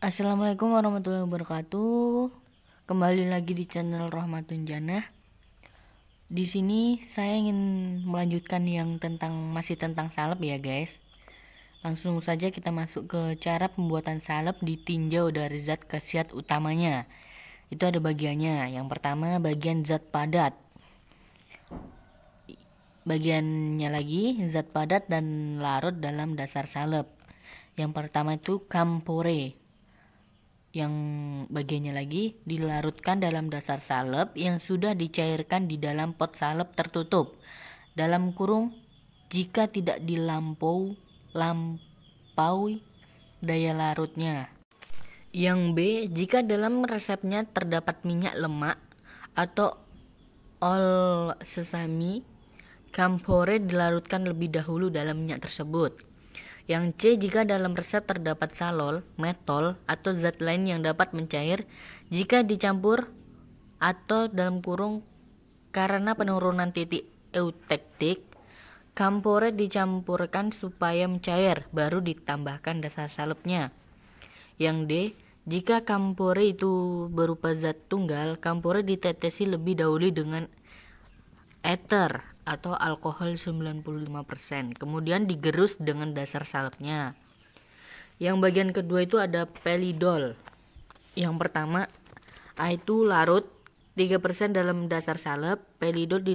Assalamualaikum warahmatullahi wabarakatuh. Kembali lagi di channel Rahmatun Jannah. Di sini saya ingin melanjutkan yang masih tentang salep ya guys. Langsung saja kita masuk ke cara pembuatan salep ditinjau dari zat khasiat utamanya. Itu ada bagiannya. Yang pertama bagian zat padat. Bagiannya lagi zat padat dan larut dalam dasar salep. Yang pertama itu camphorae. Yang bagiannya lagi dilarutkan dalam dasar salep yang sudah dicairkan di dalam pot salep tertutup dalam kurung jika tidak dilampaui daya larutnya. Yang B, jika dalam resepnya terdapat minyak lemak atau oil sesame, camphorae dilarutkan lebih dahulu dalam minyak tersebut. Yang C, jika dalam resep terdapat salol, metol, atau zat lain yang dapat mencair jika dicampur atau dalam kurung karena penurunan titik eutektik, camphorae dicampurkan supaya mencair, baru ditambahkan dasar salepnya. Yang D, jika camphorae itu berupa zat tunggal, camphorae ditetesi lebih dahulu dengan ether atau alkohol 95%, kemudian digerus dengan dasar salepnya. Yang bagian kedua itu ada pelidol. Yang pertama itu larut 3% dalam dasar salep. Pelidol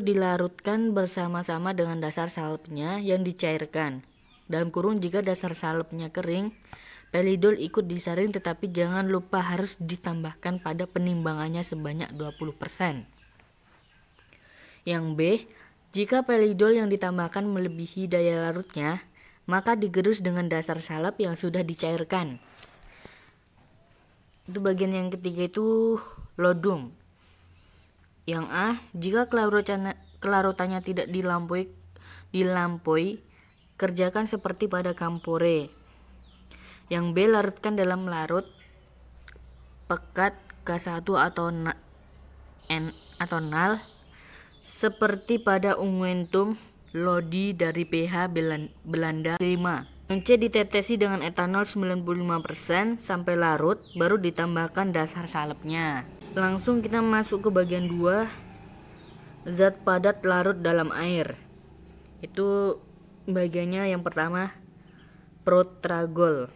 dilarutkan bersama-sama dengan dasar salepnya yang dicairkan dalam kurung jika dasar salepnya kering. Pelidol ikut disaring, tetapi jangan lupa harus ditambahkan pada penimbangannya sebanyak 20%. Yang B, jika pelidol yang ditambahkan melebihi daya larutnya, maka digerus dengan dasar salep yang sudah dicairkan. Itu bagian yang ketiga itu lodum. Yang A, jika kelarutannya tidak dilampaui, kerjakan seperti pada camphorae. Yang B, larutkan dalam larut pekat K1 atau NaL seperti pada unguentum lodi dari pH Belanda 5. Yang C, ditetesi dengan etanol 95% sampai larut, baru ditambahkan dasar salepnya. Langsung kita masuk ke bagian 2, zat padat larut dalam air. Itu bagiannya yang pertama protragol.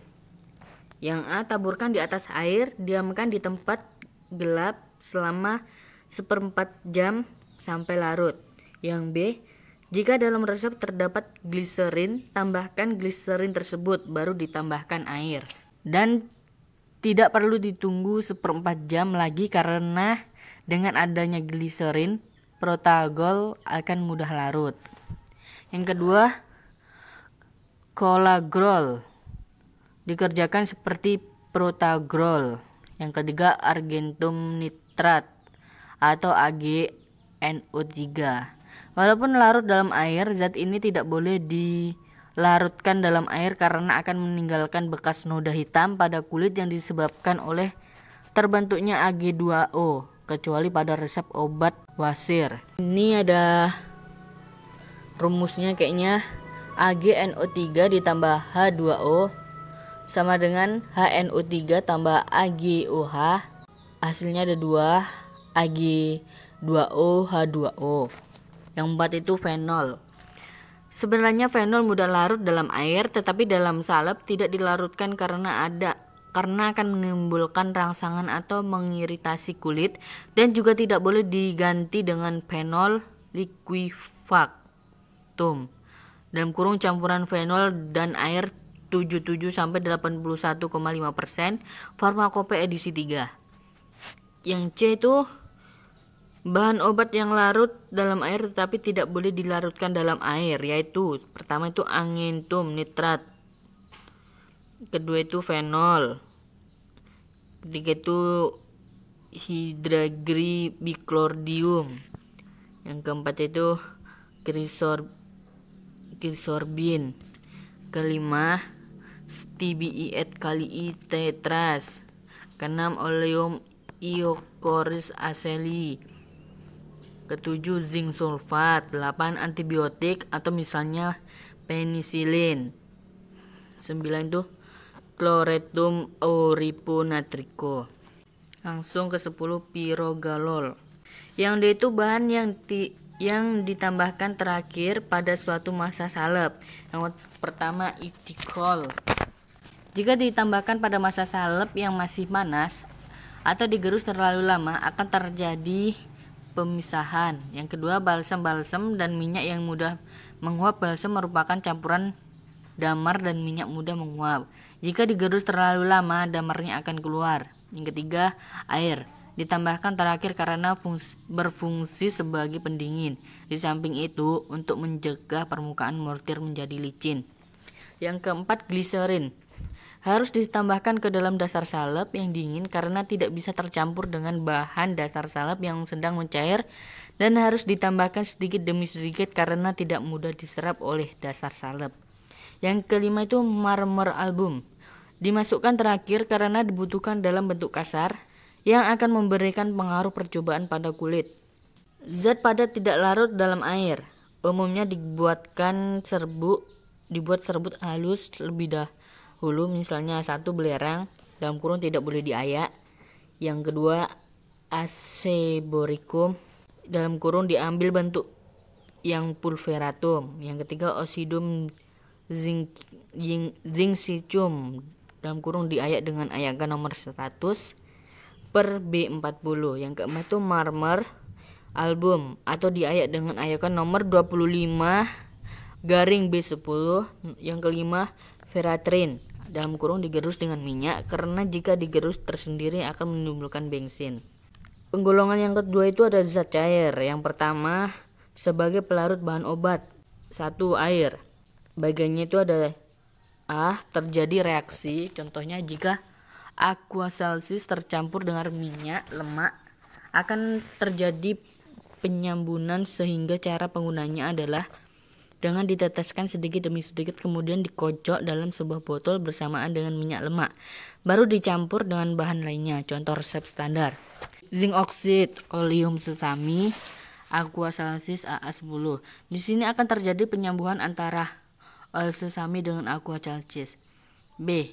Yang A, taburkan di atas air, diamkan di tempat gelap selama 1/4 jam sampai larut. Yang B, jika dalam resep terdapat gliserin, tambahkan gliserin tersebut, baru ditambahkan air. Dan tidak perlu ditunggu 1/4 jam lagi karena dengan adanya gliserin, protragol akan mudah larut. Yang kedua, colagrol. Dikerjakan seperti protagrol. Yang ketiga, argentum nitrat atau AgNO3. Walaupun larut dalam air, zat ini tidak boleh dilarutkan dalam air karena akan meninggalkan bekas noda hitam pada kulit yang disebabkan oleh terbentuknya Ag2O, kecuali pada resep obat wasir. Ini ada rumusnya kayaknya. AgNO3 ditambah H2O sama dengan HNO3 tambah AgOH. Hasilnya ada 2 Ag2O H2O. Yang 4 itu fenol. Sebenarnya fenol mudah larut dalam air, tetapi dalam salep tidak dilarutkan karena akan menimbulkan rangsangan atau mengiritasi kulit, dan juga tidak boleh diganti dengan fenol liquefactum dalam kurung campuran fenol dan air 77 sampai 81,5%, Farmakope edisi 3. Yang C itu bahan obat yang larut dalam air tetapi tidak boleh dilarutkan dalam air, yaitu pertama itu argentum nitrat, kedua itu fenol, ketiga itu hydragribichlordium, yang keempat itu crisorbin, kelima stibiet kalii tetras, keenam oleum iocoris aceli, ketujuh zinc sulfat, 8 antibiotik atau misalnya penisilin. 9 itu Chloretum auripunatrico. Langsung ke 10 Pyrogalol. Yang D itu bahan yang ditambahkan terakhir pada suatu masa salep. Yang pertama itikol. Jika ditambahkan pada masa salep yang masih panas atau digerus terlalu lama akan terjadi pemisahan. Yang kedua balsam dan minyak yang mudah menguap. Balsam merupakan campuran damar dan minyak mudah menguap. Jika digerus terlalu lama damarnya akan keluar. Yang ketiga air. Ditambahkan terakhir karena berfungsi sebagai pendingin. Di samping itu, untuk mencegah permukaan mortir menjadi licin. Yang keempat, gliserin. Harus ditambahkan ke dalam dasar salep yang dingin karena tidak bisa tercampur dengan bahan dasar salep yang sedang mencair dan harus ditambahkan sedikit demi sedikit karena tidak mudah diserap oleh dasar salep. Yang kelima itu marmer album. Dimasukkan terakhir karena dibutuhkan dalam bentuk kasar yang akan memberikan pengaruh percobaan pada kulit. Zat padat tidak larut dalam air. Umumnya dibuat serbuk halus lebih dahulu, misalnya 1 belerang dalam kurung tidak boleh diayak. Yang kedua aseboricum dalam kurung diambil bentuk yang pulveratum. Yang ketiga osidum zincitium dalam kurung diayak dengan ayakan nomor 100 per B40. Yang keempat itu marmer album atau diayak dengan ayakan nomor 25 garing B10. Yang kelima veratrin dalam kurung digerus dengan minyak karena jika digerus tersendiri akan menimbulkan bensin. Penggolongan yang kedua itu ada zat cair. Yang pertama sebagai pelarut bahan obat. 1 air. Bagiannya itu ada terjadi reaksi. Contohnya jika aqua salsis tercampur dengan minyak lemak akan terjadi penyambunan, sehingga cara penggunanya adalah dengan diteteskan sedikit demi sedikit kemudian dikocok dalam sebuah botol bersamaan dengan minyak lemak baru dicampur dengan bahan lainnya. Contoh resep standar: zinc oxide, oleum sesami, aqua salsis AA10. Di sini akan terjadi penyambungan antara oil sesami dengan aqua salsis. B.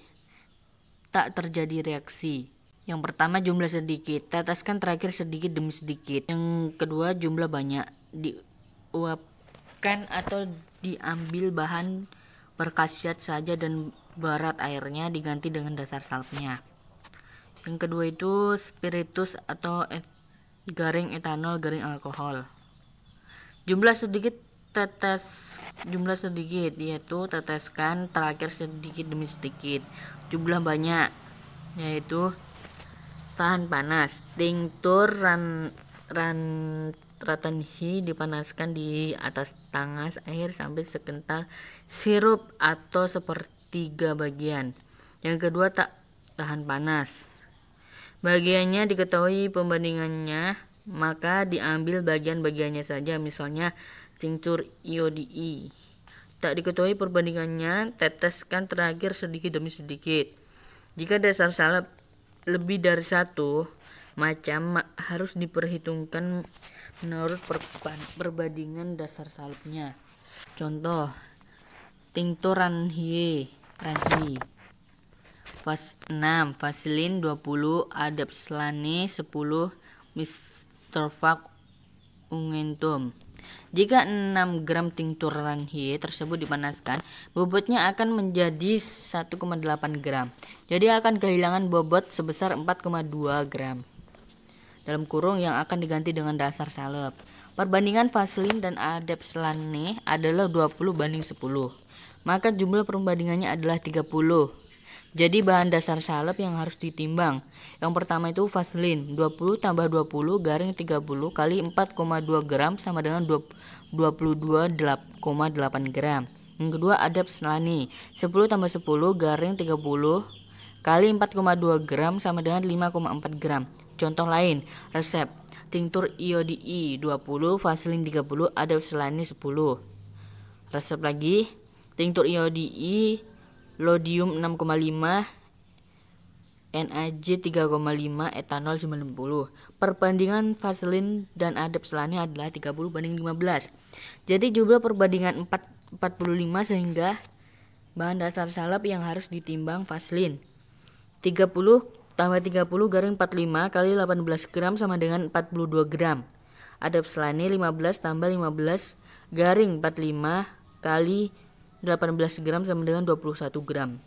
Tak terjadi reaksi. Yang pertama jumlah sedikit, teteskan terakhir sedikit demi sedikit. Yang kedua jumlah banyak, diuapkan atau diambil bahan berkhasiat saja dan berat airnya diganti dengan dasar salpnya. Yang kedua itu spiritus atau garing etanol garing alkohol. Jumlah sedikit yaitu teteskan terakhir sedikit demi sedikit. Jumlah banyak yaitu tahan panas. Tinktur ratanhi dipanaskan di atas tangas air sampai sekental sirup atau sepertiga bagian. Yang kedua tahan panas. Bagiannya diketahui pembandingannya, maka diambil bagian-bagiannya saja, misalnya tinktur iodii. Tak diketahui perbandingannya, teteskan terakhir sedikit demi sedikit. Jika dasar salep lebih dari 1 macam harus diperhitungkan menurut perbandingan dasar salepnya. Contoh tinktur ranhi 6, vaselin 20, adapslane 10, Mistervac unguentum. Jika 6 gram tinktur ranhi tersebut dipanaskan, bobotnya akan menjadi 1,8 gram. Jadi akan kehilangan bobot sebesar 4,2 gram. Dalam kurung yang akan diganti dengan dasar salep. Perbandingan vaselin dan adapslane adalah 20:10. Maka jumlah perbandingannya adalah 30. Jadi bahan dasar salep yang harus ditimbang. Yang pertama itu vaselin 20 tambah 20 garing 30 kali 4,2 gram sama dengan 22,8 gram. Yang kedua adapslane 10 tambah 10 garing 30 kali 4,2 gram sama dengan 5,4 gram. Contoh lain, resep tinktur iodii 20, vaselin 30, adapslane 10. Resep lagi, tinktur iodii lodium 6,5, NaJ 3,5, etanol 90. Perbandingan vaselin dan adapslane adalah 30:15. Jadi jumlah perbandingan 45 sehingga Bahan dasar salep yang harus ditimbang vaselin. 30 tambah 30 garing 45 kali 18 gram sama dengan 42 gram. Adap selane 15 tambah 15 garing 45 kali 18 gram sama dengan 21 gram.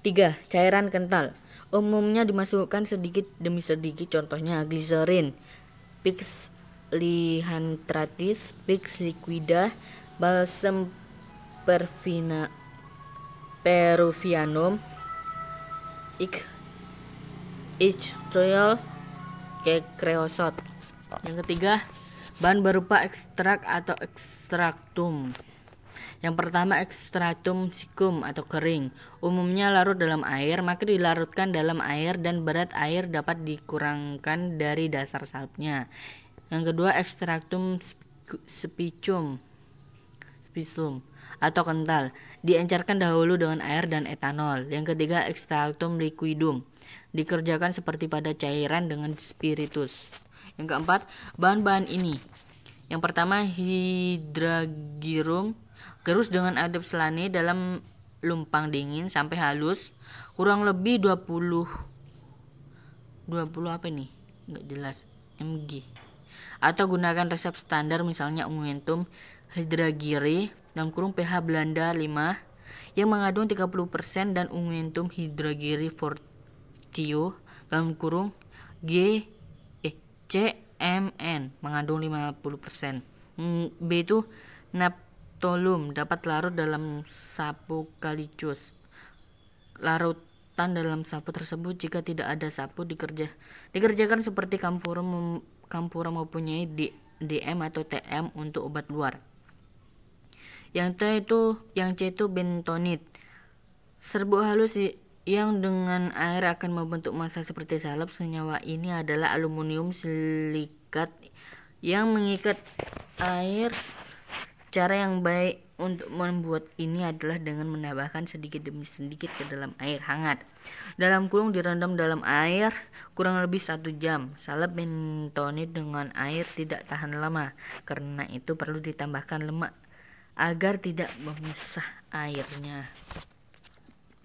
3. Cairan kental. Umumnya dimasukkan sedikit demi sedikit, contohnya gliserin, Pix lihantratis, Pix liquida, balsam peruvianum, ichthyoil, creosote. Yang ketiga, bahan berupa ekstrak atau ekstraktum. Yang pertama, ekstraktum sikum atau kering. Umumnya larut dalam air, maka dilarutkan dalam air dan berat air dapat dikurangkan dari dasar salepnya. Yang kedua, ekstraktum spicum atau kental, diencerkan dahulu dengan air dan etanol. Yang ketiga, ekstraktum liquidum, dikerjakan seperti pada cairan dengan spiritus. Yang keempat, bahan-bahan ini. Yang pertama, hidragirum, gerus dengan adap selane dalam lumpang dingin sampai halus, kurang lebih 20 apa nih? Enggak jelas, mg. Atau gunakan resep standar, misalnya unguentum hydragiri dalam kurung pH Belanda 5 yang mengandung 30% dan unguentum hydragiri fortio dalam kurung CMN mengandung 50%. B itu naptolum, dapat larut dalam sapu kalicus. Larutan dalam sapu tersebut jika tidak ada sapu dikerjakan seperti kampura mempunyai DM atau TM untuk obat luar. Yang C itu bentonit, serbuk halus yang dengan air akan membentuk massa seperti salep. Senyawa ini adalah aluminium silikat yang mengikat air. Cara yang baik untuk membuat ini adalah dengan menambahkan sedikit demi sedikit ke dalam air hangat. Dalam kurung direndam dalam air kurang lebih 1 jam. Salep bentonit dengan air tidak tahan lama, karena itu perlu ditambahkan lemak agar tidak memusah airnya.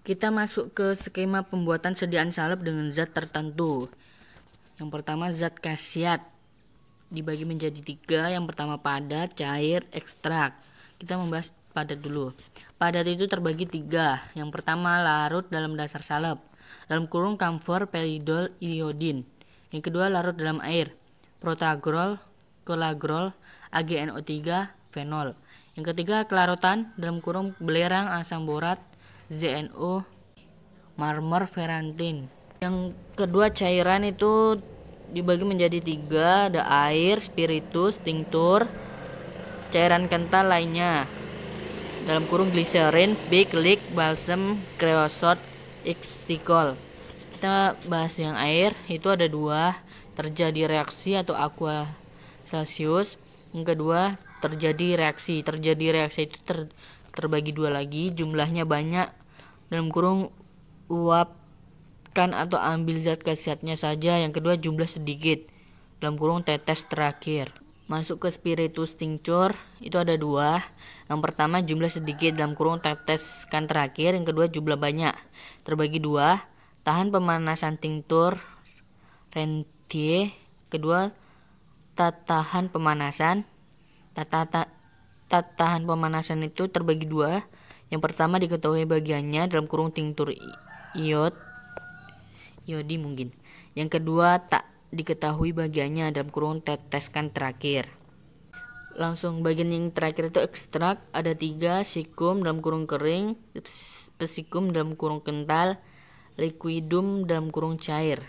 Kita masuk ke skema pembuatan sediaan salep dengan zat tertentu. Yang pertama, zat khasiat dibagi menjadi 3. Yang pertama, padat, cair, ekstrak. Kita membahas padat dulu. Padat itu terbagi 3. Yang pertama, larut dalam dasar salep dalam kurung camfor, pelidol, iodin. Yang kedua, larut dalam air, protagrol, kolagrol, AgNO3, fenol. Yang ketiga, kelarutan dalam kurung belerang, asam borat, ZNO, marmer, ferantin. Yang kedua, cairan itu dibagi menjadi 3, ada air, spiritus, tinktur, cairan kental lainnya dalam kurung gliserin, biklik, balsam, creosote, ikstikol. Kita bahas yang air, itu ada 2, terjadi reaksi atau aqua celsius. Yang kedua, terjadi reaksi itu terbagi 2 lagi, jumlahnya banyak dalam kurung uapkan atau ambil zat khasiatnya saja. Yang kedua, jumlah sedikit dalam kurung tetes terakhir. Masuk ke spiritus tinctur, itu ada 2. Yang pertama, jumlah sedikit dalam kurung teteskan terakhir. Yang kedua, jumlah banyak, terbagi 2. Tahan pemanasan tinctur Rentier. Kedua, tahan pemanasan. Tahan pemanasan itu terbagi 2. Yang pertama diketahui bagiannya dalam kurung tinctur iodi mungkin. Yang kedua tak diketahui bagiannya dalam kurung teteskan terakhir. Langsung bagian yang terakhir itu ekstrak, ada 3, sikum dalam kurung kering, pesikum dalam kurung kental, liquidum dalam kurung cair.